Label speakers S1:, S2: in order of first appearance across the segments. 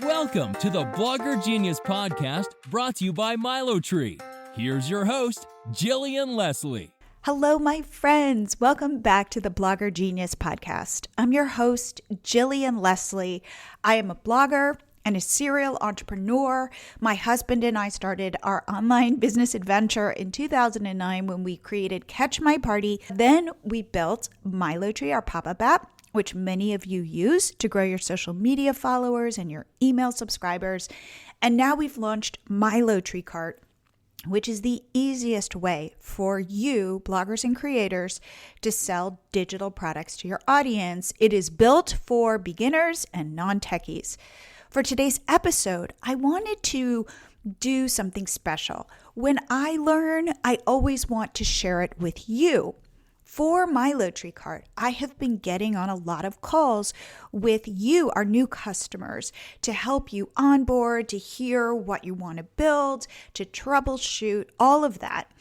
S1: Welcome to the Blogger Genius Podcast, brought to you by MiloTree. Here's your host, Jillian Leslie.
S2: Hello, my friends. Welcome back to the Blogger Genius Podcast. I'm your host, Jillian Leslie. I am a blogger and a serial entrepreneur. My husband and I started our online business adventure in 2009 when we created Catch My Party. Then we built MiloTree, our pop-up app, which many of you use to grow your social media followers and your email subscribers. And now we've launched MiloTree Cart, which is the easiest way for you, bloggers and creators, to sell digital products to your audience. It is built for beginners and non-techies. For today's episode, I wanted to do something special. When I learn, I always want to share it with you. For MiloTree Cart, I have been getting on a lot of calls with you, our new customers, to help you onboard, to hear what you want to build, to troubleshoot, all of that.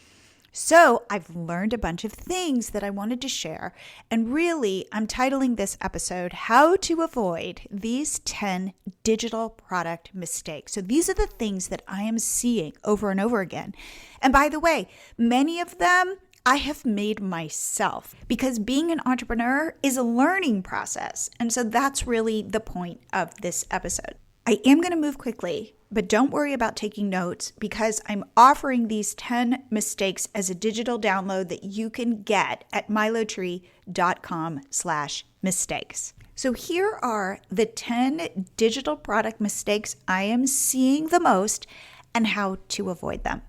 S2: So I've learned a bunch of things that I wanted to share. And really, I'm titling this episode, How to Avoid These 10 Digital Product Mistakes. So these are the things that I am seeing over and over again. And by the way, many of them I have made myself, because being an entrepreneur is a learning process. And so that's really the point of this episode. I am going to move quickly, but don't worry about taking notes, because I'm offering these 10 mistakes as a digital download that you can get at milotree.com/mistakes. So here are the 10 digital product mistakes I am seeing the most and how to avoid them.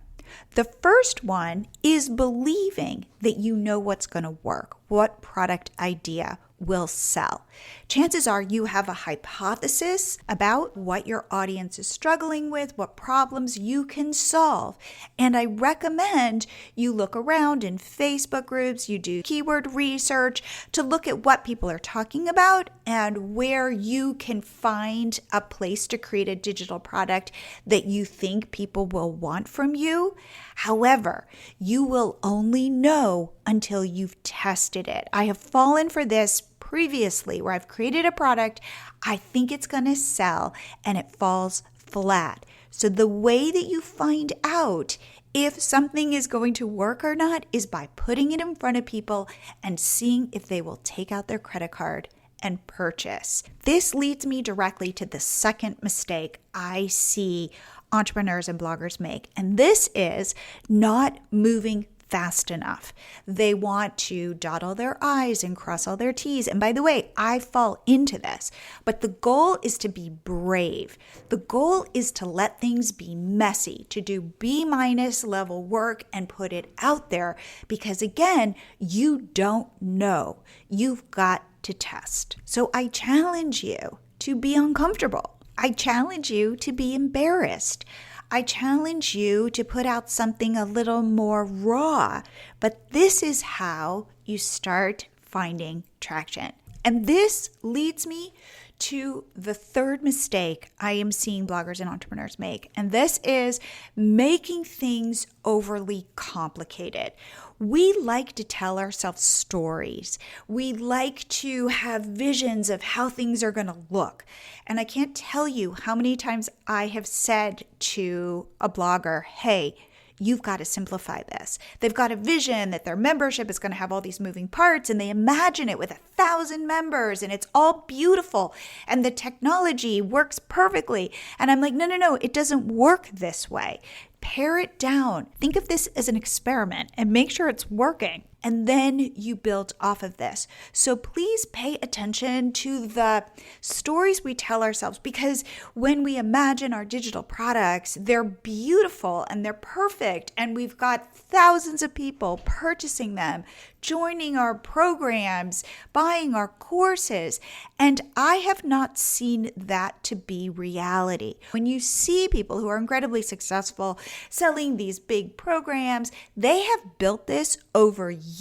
S2: The first one is believing that you know what's going to work, what product idea will sell. Chances are you have a hypothesis about what your audience is struggling with, what problems you can solve. And I recommend you look around in Facebook groups, you do keyword research to look at what people are talking about and where you can find a place to create a digital product that you think people will want from you. However, you will only know until you've tested it. I have fallen for this previously, where I've created a product, I think it's going to sell, and it falls flat. So the way that you find out if something is going to work or not is by putting it in front of people and seeing if they will take out their credit card and purchase. This leads me directly to the second mistake I see entrepreneurs and bloggers make, and this is not moving fast enough. They want to dot all their I's and cross all their T's. And by the way, I fall into this, but the goal is to be brave. The goal is to let things be messy, to do B- level work and put it out there, because again, you don't know. You've got to test. So I challenge you to be uncomfortable. I challenge you to be embarrassed. I challenge you to put out something a little more raw, but this is how you start finding traction. And this leads me to the third mistake I am seeing bloggers and entrepreneurs make, and this is making things overly complicated. We like to tell ourselves stories. We like to have visions of how things are going to look. And I can't tell you how many times I have said to a blogger, hey, you've got to simplify this. They've got a vision that their membership is going to have all these moving parts, and they imagine it with 1,000 members, and it's all beautiful, and the technology works perfectly. And I'm like, no, it doesn't work this way. Pare it down. Think of this as an experiment and make sure it's working. And then you build off of this. So please pay attention to the stories we tell ourselves, because when we imagine our digital products, they're beautiful and they're perfect. And we've got thousands of people purchasing them, joining our programs, buying our courses. And I have not seen that to be reality. When you see people who are incredibly successful selling these big programs, they have built this over years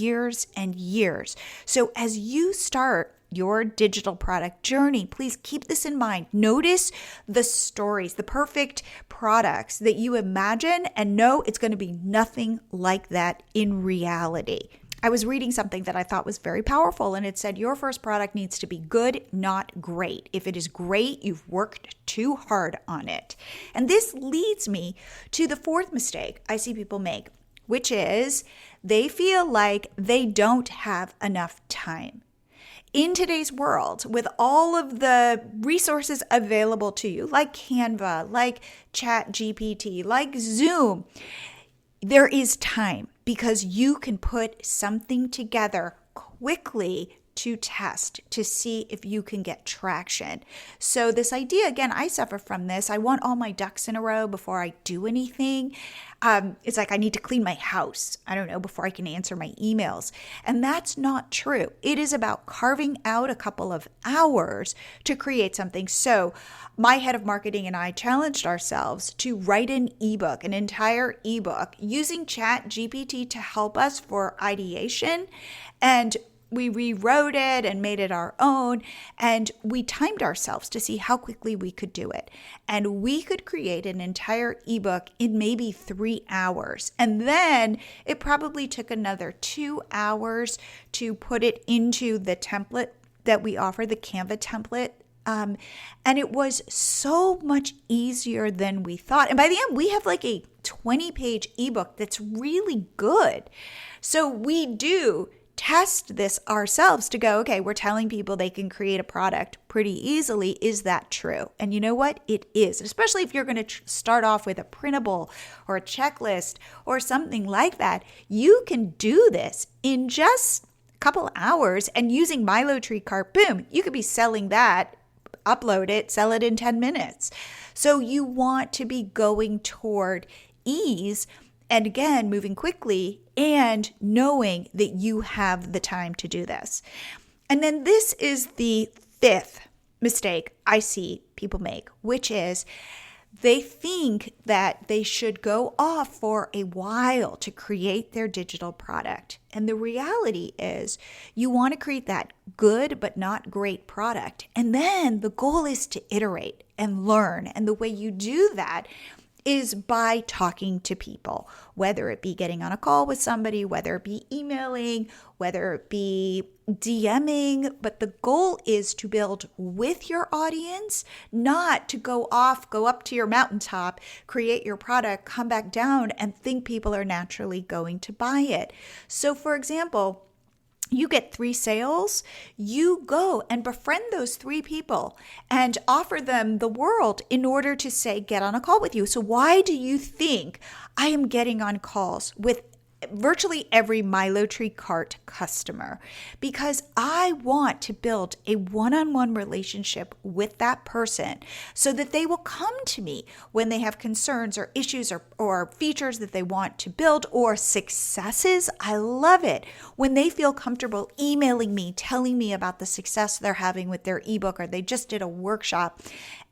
S2: and years. So as you start your digital product journey, please keep this in mind. Notice the stories, the perfect products that you imagine, and know it's going to be nothing like that in reality. I was reading something that I thought was very powerful, and it said your first product needs to be good, not great. If it is great, you've worked too hard on it. And this leads me to the fourth mistake I see people make, which is they feel like they don't have enough time. In today's world, with all of the resources available to you, like Canva, like ChatGPT, like Zoom, there is time because you can put something together quickly to test, to see if you can get traction. So this idea, again, I suffer from this. I want all my ducks in a row before I do anything. It's like I need to clean my house, before I can answer my emails. And that's not true. It is about carving out a couple of hours to create something. So my head of marketing and I challenged ourselves to write an ebook, an entire ebook, using ChatGPT to help us for ideation. And we rewrote it and made it our own, and we timed ourselves to see how quickly we could do it. And we could create an entire ebook in maybe 3 hours. And then it probably took another 2 hours to put it into the template that we offer, the Canva template. And it was so much easier than we thought. And by the end, we have like a 20-page ebook that's really good. So we do test this ourselves to go, okay, we're telling people they can create a product pretty easily. Is that true? And you know what? It is, especially if you're going to start off with a printable or a checklist or something like that. You can do this in just a couple hours, and using MiloTree Cart, boom, you could be selling that, upload it, sell it in 10 minutes. So you want to be going toward ease, and again, moving quickly and knowing that you have the time to do this. And then this is the fifth mistake I see people make, which is they think that they should go off for a while to create their digital product. And the reality is you want to create that good but not great product. And then the goal is to iterate and learn. And the way you do that is by talking to people, whether it be getting on a call with somebody, whether it be emailing, whether it be DMing. But the goal is to build with your audience, not to go up to your mountaintop, create your product, come back down and think people are naturally going to buy it. So for example, you get 3 sales, you go and befriend those 3 people and offer them the world in order to say, get on a call with you. So why do you think I am getting on calls with virtually every MiloTree Cart customer? Because I want to build a one-on-one relationship with that person so that they will come to me when they have concerns or issues or features that they want to build or successes. I love it when they feel comfortable emailing me, telling me about the success they're having with their ebook, or they just did a workshop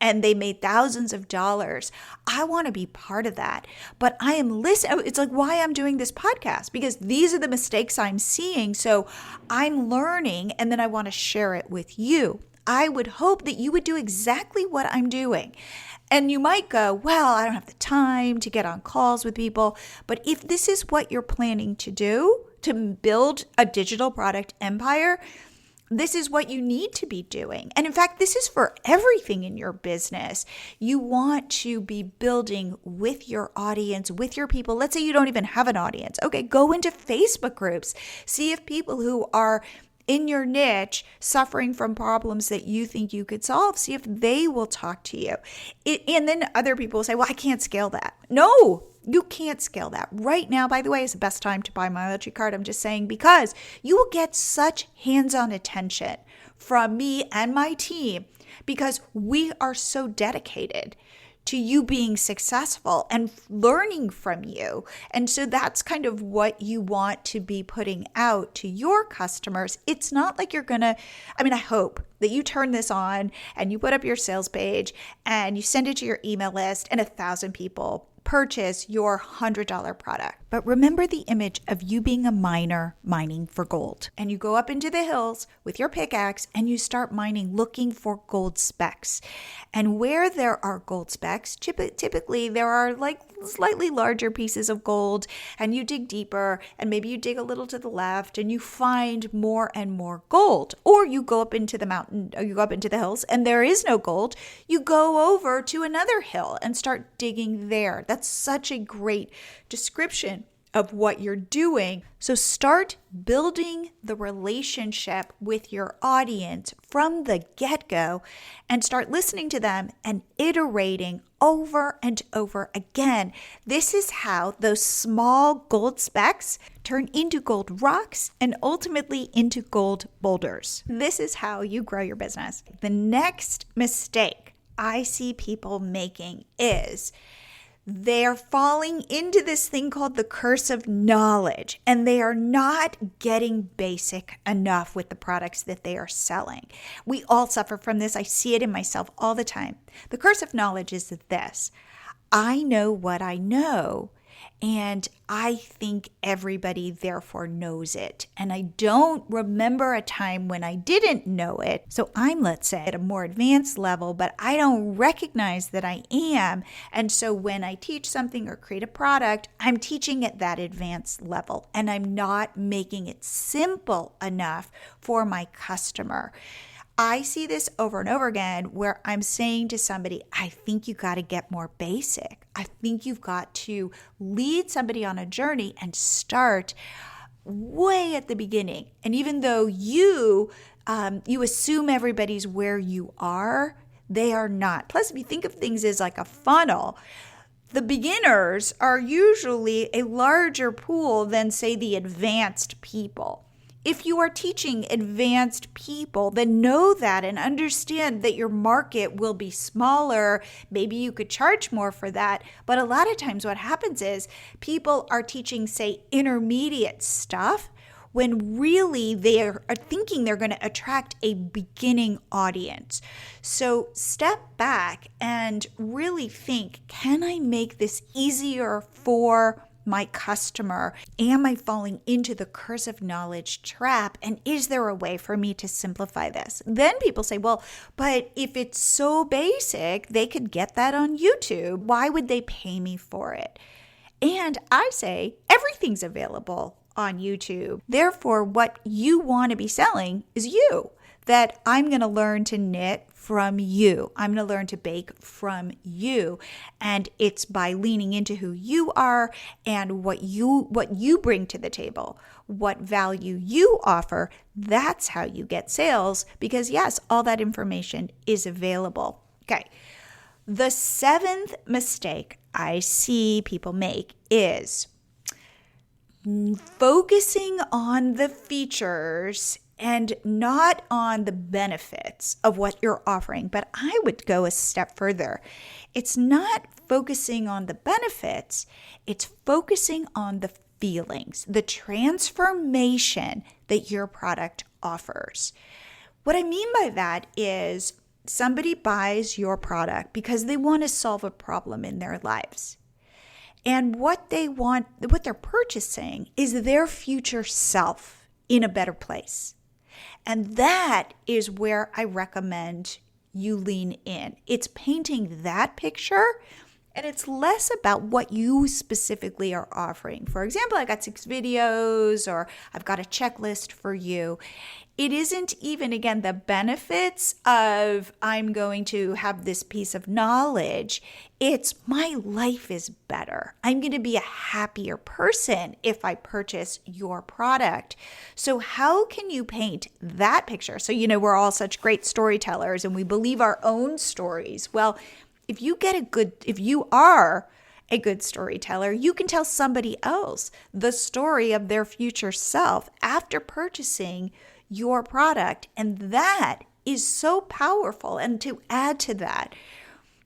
S2: and they made thousands of dollars. I want to be part of that. But I am listening. It's like why I'm doing this podcast, because these are the mistakes I'm seeing. So I'm learning, and then I want to share it with you. I would hope that you would do exactly what I'm doing. And you might go, well, I don't have the time to get on calls with people. But if this is what you're planning to do, to build a digital product empire, this is what you need to be doing. And in fact, this is for everything in your business. You want to be building with your audience, with your people. Let's say you don't even have an audience. Okay, go into Facebook groups. See if people who are in your niche suffering from problems that you think you could solve, see if they will talk to you. And then other people will say, well, I can't scale that. No, you can't scale that. Right now, by the way, is the best time to buy MiloTree Cart. I'm just saying, because you will get such hands-on attention from me and my team because we are so dedicated to you being successful and learning from you. And so that's kind of what you want to be putting out to your customers. It's not like you're going to, I hope that you turn this on and you put up your sales page and you send it to your email list and 1,000 people purchase your $100 product. But remember the image of you being a miner mining for gold. And you go up into the hills with your pickaxe and you start mining, looking for gold specks. And where there are gold specks, typically there are like slightly larger pieces of gold, and you dig deeper and maybe you dig a little to the left and you find more and more gold. Or you go up into the mountain, or you go up into the hills and there is no gold. You go over to another hill and start digging there. That's such a great description of what you're doing. So start building the relationship with your audience from the get-go and start listening to them and iterating over and over again. This is how those small gold specks turn into gold rocks and ultimately into gold boulders. This is how you grow your business. The next mistake I see people making is they're falling into this thing called the curse of knowledge, and they are not getting basic enough with the products that they are selling. We all suffer from this. I see it in myself all the time. The curse of knowledge is this: I know what I know, and I think everybody therefore knows it. And I don't remember a time when I didn't know it. So I'm, let's say, at a more advanced level, but I don't recognize that I am. And so when I teach something or create a product, I'm teaching at that advanced level, and I'm not making it simple enough for my customer. I see this over and over again where I'm saying to somebody, I think you got to get more basic. I think you've got to lead somebody on a journey and start way at the beginning. And even though you assume everybody's where you are, they are not. Plus, if you think of things as like a funnel, the beginners are usually a larger pool than, say, the advanced people. If you are teaching advanced people, then know that and understand that your market will be smaller. Maybe you could charge more for that. But a lot of times what happens is people are teaching, say, intermediate stuff when really they are thinking they're going to attract a beginning audience. So step back and really think, can I make this easier for my customer? Am I falling into the curse of knowledge trap? And is there a way for me to simplify this? Then people say, well, but if it's so basic, they could get that on YouTube. Why would they pay me for it? And I say, everything's available on YouTube. Therefore, what you want to be selling is you. That I'm going to learn to knit from you. I'm going to learn to bake from you. And it's by leaning into who you are and what you bring to the table, what value you offer. That's how you get sales, because yes, all that information is available. Okay. The seventh mistake I see people make is focusing on the features and not on the benefits of what you're offering. But I would go a step further. It's not focusing on the benefits, it's focusing on the feelings, the transformation that your product offers. What I mean by that is somebody buys your product because they want to solve a problem in their lives. And what they're purchasing is their future self in a better place. And that is where I recommend you lean in. It's painting that picture, and it's less about what you specifically are offering. For example, I got 6 videos, or I've got a checklist for you. It isn't even, again, the benefits of I'm going to have this piece of knowledge. It's my life is better. I'm going to be a happier person if I purchase your product. So how can you paint that picture? So, we're all such great storytellers and we believe our own stories. Well, if you are a good storyteller, you can tell somebody else the story of their future self after purchasing your product. And that is so powerful. And to add to that,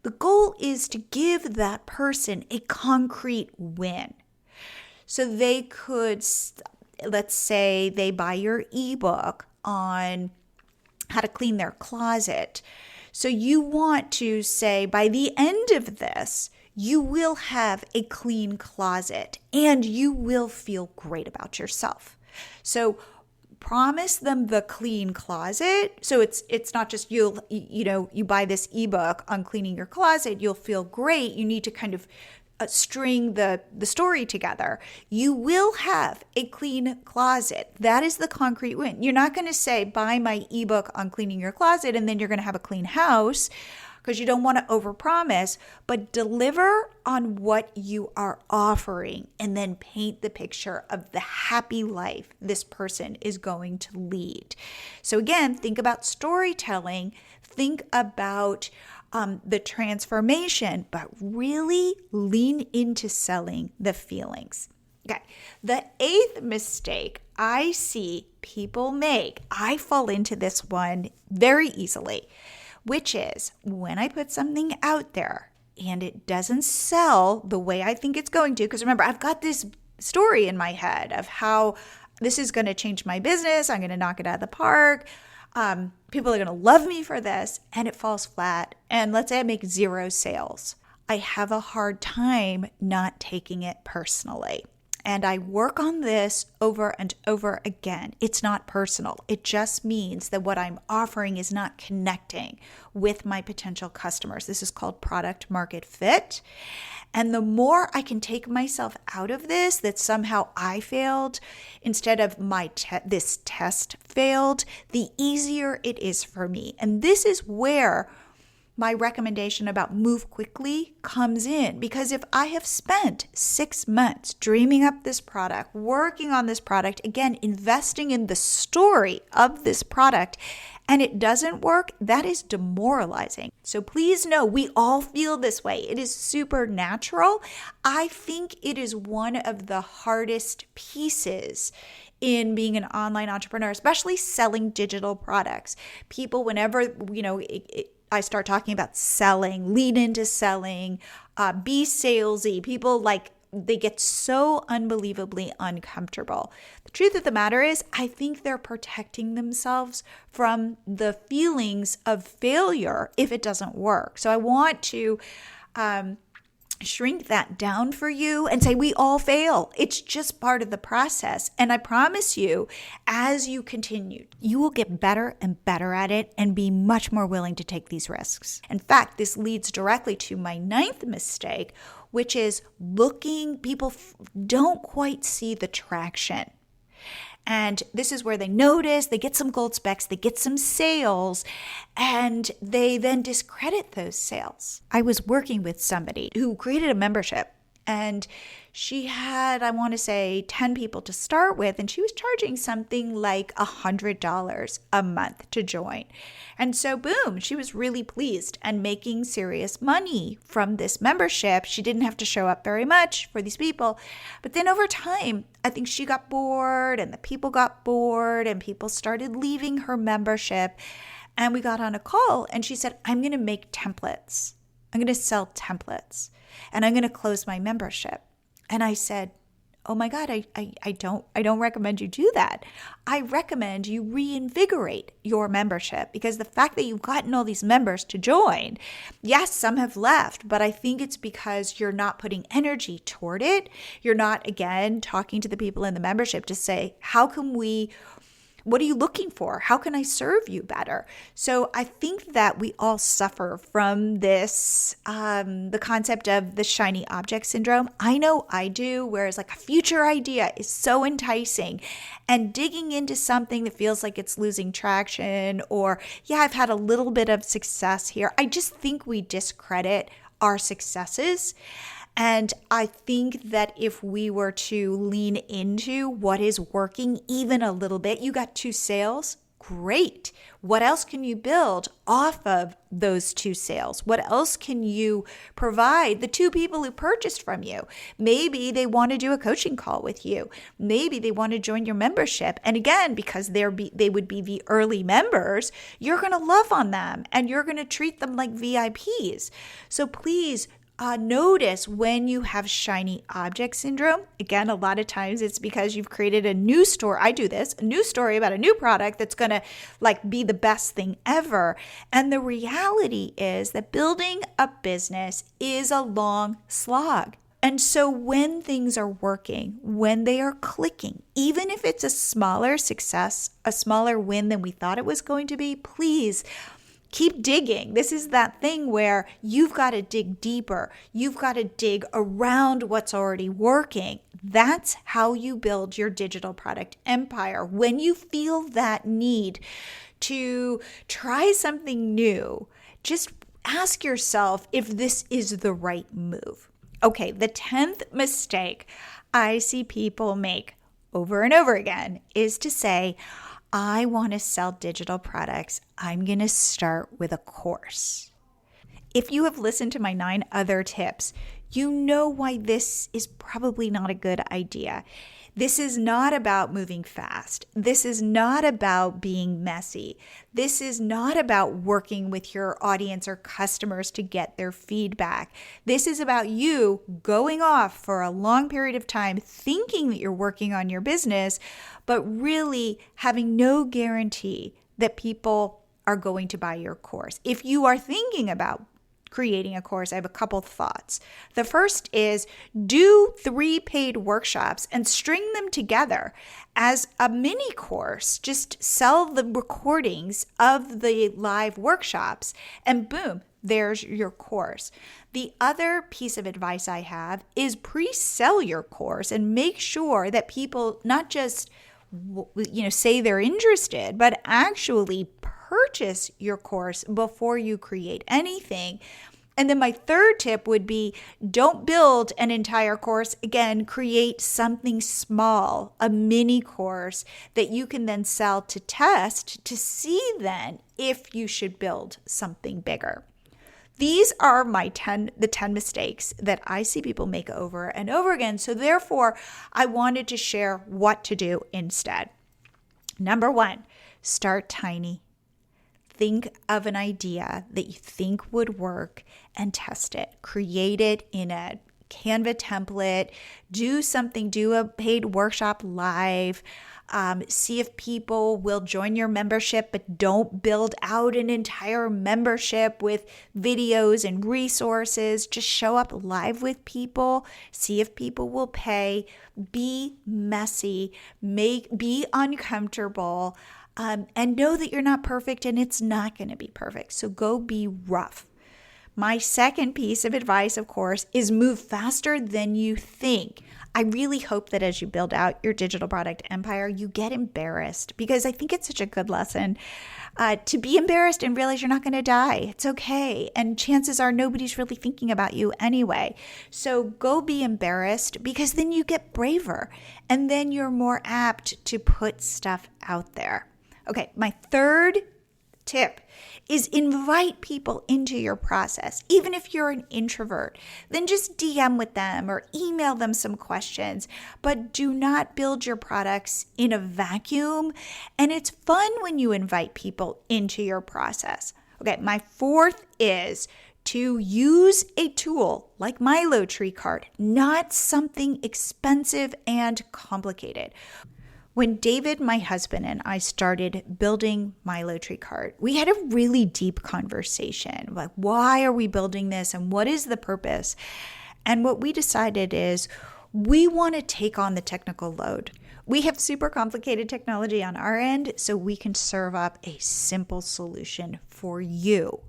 S2: the goal is to give that person a concrete win. So they could, let's say they buy your ebook on how to clean their closet. So you want to say, by the end of this, you will have a clean closet and you will feel great about yourself. So promise them the clean closet. So it's not just you buy this ebook on cleaning your closet, you'll feel great. You need to kind of string the story together. You will have a clean closet. That is the concrete win. You're not going to say, buy my ebook on cleaning your closet, and then you're going to have a clean house, because you don't want to overpromise, but deliver on what you are offering and then paint the picture of the happy life this person is going to lead. So again, think about storytelling, think about the transformation, but really lean into selling the feelings. Okay, the 8th mistake I see people make, I fall into this one very easily, which is when I put something out there and it doesn't sell the way I think it's going to, because remember, I've got this story in my head of how this is going to change my business. I'm going to knock it out of the park. People are going to love me for this, and it falls flat. And let's say I make 0 sales. I have a hard time not taking it personally. And I work on this over and over again. It's not personal. It just means that what I'm offering is not connecting with my potential customers. This is called product market fit. And the more I can take myself out of this, that somehow I failed instead of this test failed, the easier it is for me. And this is where my recommendation about move quickly comes in, because if I have spent 6 months dreaming up this product, working on this product, again, investing in the story of this product, and it doesn't work, that is demoralizing. So please know, we all feel this way. It is super natural. I think it is one of the hardest pieces in being an online entrepreneur, especially selling digital products. People, whenever, I start talking about selling, lean into selling, be salesy. People they get so unbelievably uncomfortable. The truth of the matter is, I think they're protecting themselves from the feelings of failure if it doesn't work. So I want to shrink that down for you and say we all fail. It's just part of the process. And I promise you, as you continue, you will get better and better at it and be much more willing to take these risks. In fact, this leads directly to my 9th mistake, which is people don't quite see the traction. And this is where they notice, they get some gold specs, they get some sales, and they then discredit those sales. I was working with somebody who created a membership, and she had, I want to say, 10 people to start with, and she was charging something like $100 a month to join. And so, boom, she was really pleased and making serious money from this membership. She didn't have to show up very much for these people. But then over time, I think she got bored, and the people got bored, and people started leaving her membership. And we got on a call, and she said, I'm going to make templates. I'm going to sell templates, and I'm going to close my membership. And I said, oh my God, I don't recommend you do that. I recommend you reinvigorate your membership, because the fact that you've gotten all these members to join, yes, some have left, but I think it's because you're not putting energy toward it. You're not, again, talking to the people in the membership to say, what are you looking for? How can I serve you better? So I think that we all suffer from this, the concept of the shiny object syndrome. I know I do, whereas a future idea is so enticing, and digging into something that feels like it's losing traction, or, yeah, I've had a little bit of success here. I just think we discredit our successes. And I think that if we were to lean into what is working even a little bit, you got 2 sales, great. What else can you build off of those 2 sales? What else can you provide the 2 people who purchased from you? Maybe they want to do a coaching call with you. Maybe they want to join your membership. And again, because they would be the early members, you're going to love on them and you're going to treat them like VIPs. So please, Notice when you have shiny object syndrome. Again, a lot of times it's because you've created a new story. I do this, a new story about a new product that's going to be the best thing ever. And the reality is that building a business is a long slog. And so when things are working, when they are clicking, even if it's a smaller success, a smaller win than we thought it was going to be, please keep digging. This is that thing where you've got to dig deeper. You've got to dig around what's already working. That's how you build your digital product empire. When you feel that need to try something new, just ask yourself if this is the right move. Okay, the 10th mistake I see people make over and over again is to say, I want to sell digital products. I'm going to start with a course. If you have listened to my 9 other tips, you know why this is probably not a good idea. This is not about moving fast. This is not about being messy. This is not about working with your audience or customers to get their feedback. This is about you going off for a long period of time thinking that you're working on your business, but really having no guarantee that people are going to buy your course. If you are thinking about creating a course, I have a couple thoughts. The first is do 3 paid workshops and string them together as a mini course. Just sell the recordings of the live workshops and boom, there's your course. The other piece of advice I have is pre-sell your course and make sure that people not just say they're interested, but actually purchase your course before you create anything. And then my third tip would be don't build an entire course. Again, create something small, a mini course that you can then sell to test to see then if you should build something bigger. These are the 10 mistakes that I see people make over and over again. So therefore, I wanted to share what to do instead. Number 1, start tiny. Think of an idea that you think would work and test it. Create it in a Canva template. Do a paid workshop live. See if people will join your membership, but don't build out an entire membership with videos and resources. Just show up live with people. See if people will pay. Be messy. Be uncomfortable. And know that you're not perfect and it's not going to be perfect. So go be rough. My second piece of advice, of course, is move faster than you think. I really hope that as you build out your digital product empire, you get embarrassed, because I think it's such a good lesson to be embarrassed and realize you're not going to die. It's okay. And chances are nobody's really thinking about you anyway. So go be embarrassed, because then you get braver and then you're more apt to put stuff out there. Okay, my third tip is invite people into your process. Even if you're an introvert, then just DM with them or email them some questions, but do not build your products in a vacuum. And it's fun when you invite people into your process. Okay, my fourth is to use a tool like MiloTree card, not something expensive and complicated. When David, my husband, and I started building MiloTree cart, we had a really deep conversation. Like, why are we building this and what is the purpose? And what we decided is we want to take on the technical load. We have super complicated technology on our end, so we can serve up a simple solution for you.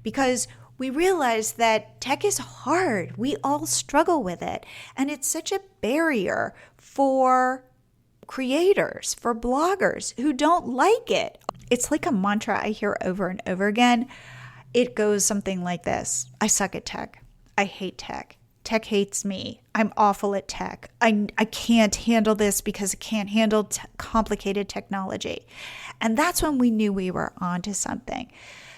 S2: Because we realize that tech is hard. We all struggle with it. And it's such a barrier for creators, for bloggers who don't like it. It's like a mantra I hear over and over again. It goes something like this: I suck at tech. I hate tech. Tech hates me. I'm awful at tech. I can't handle this because I can't handle complicated technology. And that's when we knew we were onto something.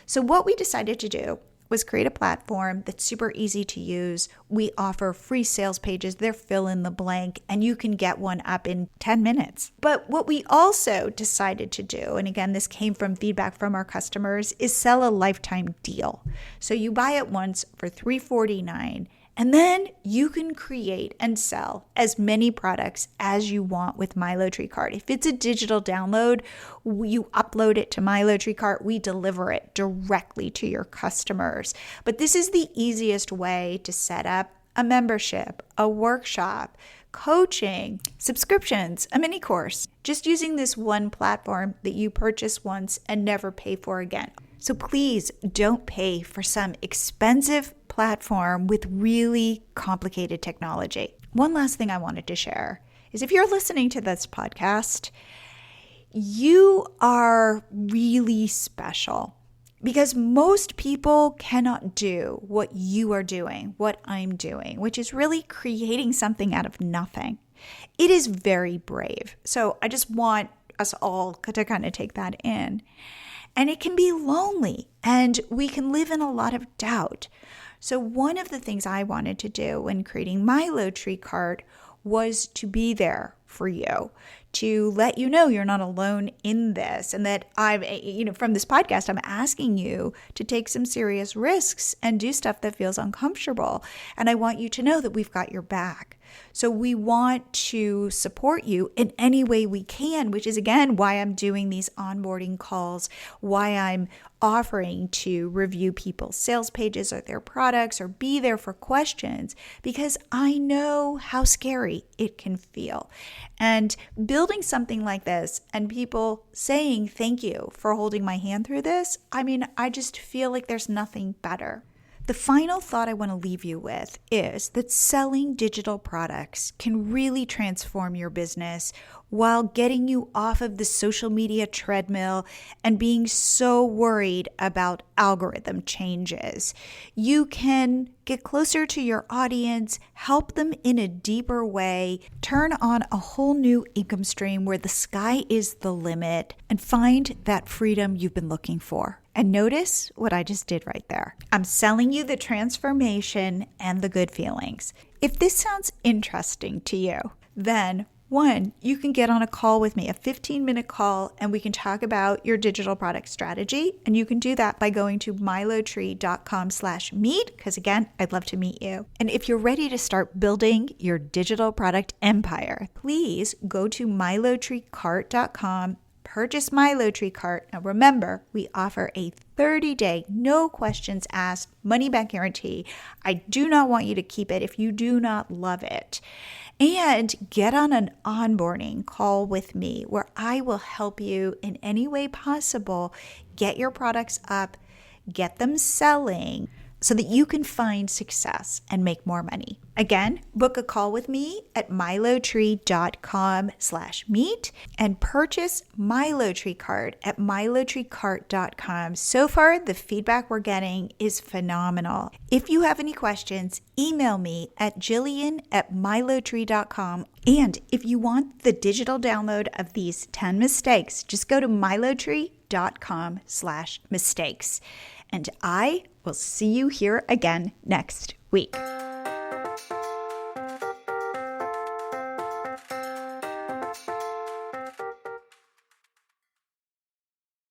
S2: So what we decided to do was create a platform that's super easy to use. We offer free sales pages. They're fill in the blank, and you can get one up in 10 minutes. But what we also decided to do, and again, this came from feedback from our customers, is sell a lifetime deal. So you buy it once for $349, and then you can create and sell as many products as you want with MiloTree Cart. If it's a digital download, you upload it to MiloTree Cart. We deliver it directly to your customers. But this is the easiest way to set up a membership, a workshop, coaching, subscriptions, a mini course, just using this one platform that you purchase once and never pay for again. So please don't pay for some expensive platform with really complicated technology. One last thing I wanted to share is if you're listening to this podcast, you are really special because most people cannot do what you are doing, what I'm doing, which is really creating something out of nothing. It is very brave. So I just want us all to kind of take that in. And it can be lonely, and we can live in a lot of doubt. So one of the things I wanted to do when creating MiloTree Cart was to be there for you, to let you know you're not alone in this, and that from this podcast, I'm asking you to take some serious risks and do stuff that feels uncomfortable. And I want you to know that we've got your back. So we want to support you in any way we can, which is, again, why I'm doing these onboarding calls, why I'm offering to review people's sales pages or their products or be there for questions, because I know how scary it can feel. And building something like this and people saying thank you for holding my hand through this, I just feel like there's nothing better. The final thought I want to leave you with is that selling digital products can really transform your business while getting you off of the social media treadmill and being so worried about algorithm changes. You can get closer to your audience, help them in a deeper way, turn on a whole new income stream where the sky is the limit, and find that freedom you've been looking for. And notice what I just did right there. I'm selling you the transformation and the good feelings. If this sounds interesting to you, then one, you can get on a call with me, a 15-minute call, and we can talk about your digital product strategy. And you can do that by going to milotree.com/meet, because again, I'd love to meet you. And if you're ready to start building your digital product empire, please go to milotreecart.com, purchase MiloTree Cart. Now remember, we offer a 30-day, no questions asked, money-back guarantee. I do not want you to keep it if you do not love it. And get on an onboarding call with me where I will help you in any way possible get your products up, get them selling, so that you can find success and make more money. Again, book a call with me at milotree.com/meet and purchase MiloTree Cart at milotreecart.com. So far, the feedback we're getting is phenomenal. If you have any questions, email me at Jillian@milotree.com. And if you want the digital download of these 10 mistakes, just go to milotree.com/mistakes. And I will see you here again next week.